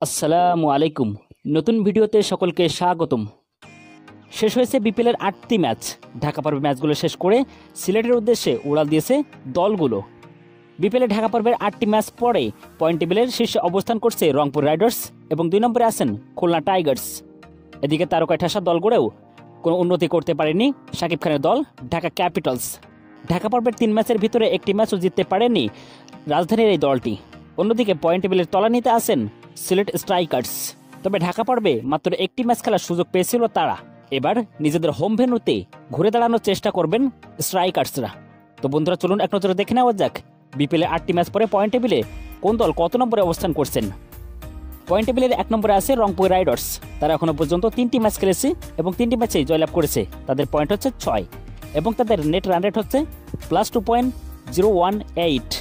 আসসালামু আলাইকুম। নতুন ভিডিওতে সকলকে স্বাগতম। শেষ হয়েছে বিপিএলের ৮টি ম্যাচ। ঢাকা পর্বের ম্যাচগুলো শেষ করে সিলেটের উদ্দেশ্যে উড়াল দিয়েছে দলগুলো। বিপিএলের ঢাকা পর্বের ৮টি ম্যাচ পরে পয়েন্ট টেবিলের শীর্ষে অবস্থান করছে রংপুর রাইডার্স এবং ২ নম্বরে আছেন খুলনা টাইগার্স। এদিকে তারকায় ঠাসা দলগুলোও কোনো উন্নতি করতে পারেনি শাকিব খানের দল ঢাকা ক্যাপিটালস। ঢাকা পর্বের ৩ ম্যাচের ভিতরে একটি ম্যাচও জিততে পারেনি রাজধানীর এই দলটি। অন্যদিকে পয়েন্ট টেবিলের তলানিতে আছেন সিলেট স্ট্রাইকার্স। তবে ঢাকা পর্বে মাত্র একটি ম্যাচ খেলার সুযোগ পেয়েছিল তারা। এবার নিজেদের হোম ভেন্যুতে ঘুরে দাঁড়ানোর চেষ্টা করবেন স্ট্রাইকার্সরা। তো বন্ধুরা, চলুন এক নজরে দেখে নেওয়া যাক বিপিএলের ৮টি ম্যাচ পরে পয়েন্ট টেবিলে কোন দল কত নম্বরে অবস্থান করছেন। পয়েন্ট টেবিলের ১ নম্বরে আছে রংপুর রাইডার্স। তারা এখনো পর্যন্ত 3টি ম্যাচ খেলেছে এবং 3টি ম্যাচেই জয়লাভ করেছে। তাদের পয়েন্ট হচ্ছে 6 এবং তাদের নেট রান রেট হচ্ছে +2.018।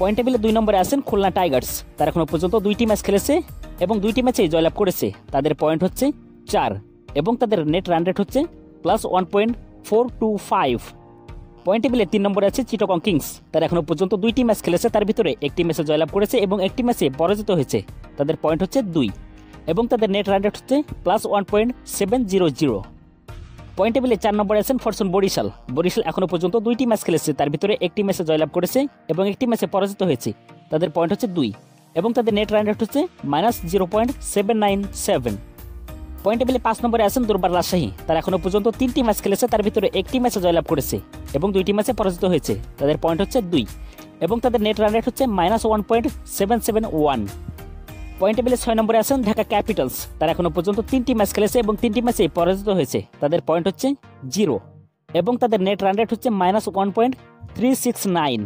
পয়েন্ট টেবিলে 2 নম্বরে আছেন খুলনা টাইগার্স। তারা এখনো পর্যন্ত 2টি ম্যাচ খেলেছে এবং 2টি ম্যাচেই জয়লাভ করেছে। তাদের পয়েন্ট হচ্ছে 4 এবং তাদের নেট রান রেট হচ্ছে +1.425। পয়েন্ট টেবিলে 3 নম্বরে আছে চিটাগং কিংস। তারা এখনো পর্যন্ত 2টি ম্যাচ খেলেছে, তার ভিতরে একটি ম্যাচে জয়লাভ করেছে এবং একটি ম্যাচে পরাজিত হয়েছে। তাদের পয়েন্ট হচ্ছে 2 এবং তাদের নেট রান রেট হচ্ছে +1.700। পয়েন্ট টেবিলে 4 নম্বরে আছেন ফরচুন বরিশাল। বরিশাল এখনো পর্যন্ত 2টি ম্যাচ খেলেছে, তার ভিতরে একটি ম্যাচে জয়লাভ করেছে এবং একটি ম্যাচে পরাজিত হয়েছে। তাদের পয়েন্ট হচ্ছে 2 এবং তাদের নেট রান রেট হচ্ছে -0.797। পয়েন্ট টেবিলে 5 নম্বরে আছেন দুর্বার রাজশাহী। তারা এখনো পর্যন্ত 3টি ম্যাচ খেলেছে, তার ভিতরে একটি ম্যাচে জয়লাভ করেছে এবং 2টি ম্যাচে পরাজিত হয়েছে। তাদের পয়েন্ট হচ্ছে 2 এবং তাদের নেট রান রেট হচ্ছে -1.771। পয়েন্ট টেবিলে 6 নম্বরে আছেন ঢাকা ক্যাপিটালস। তারা এখনো পর্যন্ত 3টি ম্যাচ খেলেছে এবং 3টি ম্যাচে পরাজিত হয়েছে। তাদের পয়েন্ট হচ্ছে 0 এবং তাদের নেট রান রেট হচ্ছে -1.369।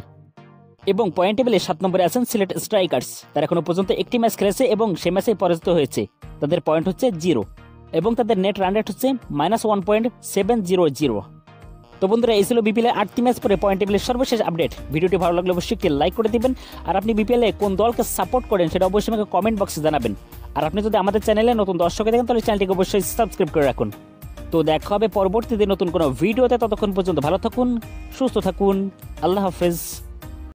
এবং পয়েন্ট টেবিলে 7 নম্বরে আছেন সিলেট স্ট্রাইকার্স। তারা এখনো পর্যন্ত একটি ম্যাচ খেলেছে এবং সে ম্যাচে পরাজিত হয়েছে। তাদের পয়েন্ট হচ্ছে 0 এবং তাদের নেট রান রেট হচ্ছে -1.700। তো বন্ধুরা, এই ছিল বিপিএলের 8টি ম্যাচ পরে পয়েন্ট টেবিলের সর্বশেষ আপডেট। ভিডিওটি ভালো লাগলে অবশ্যই একটি লাইক করে দিবেন। আর আপনি বিপিএলে কোন দলকে সাপোর্ট করেন সেটা অবশ্যই আমাকে কমেন্ট বক্সে জানাবেন। আর আপনি যদি আমাদের চ্যানেলে নতুন দর্শক দেখেন তাহলে চ্যানেলটিকে অবশ্যই সাবস্ক্রাইব করে রাখুন। তো দেখা হবে পরবর্তীতে নতুন কোনো ভিডিওতে। ততক্ষণ পর্যন্ত ভালো থাকুন, সুস্থ থাকুন। আল্লাহ হাফেজ।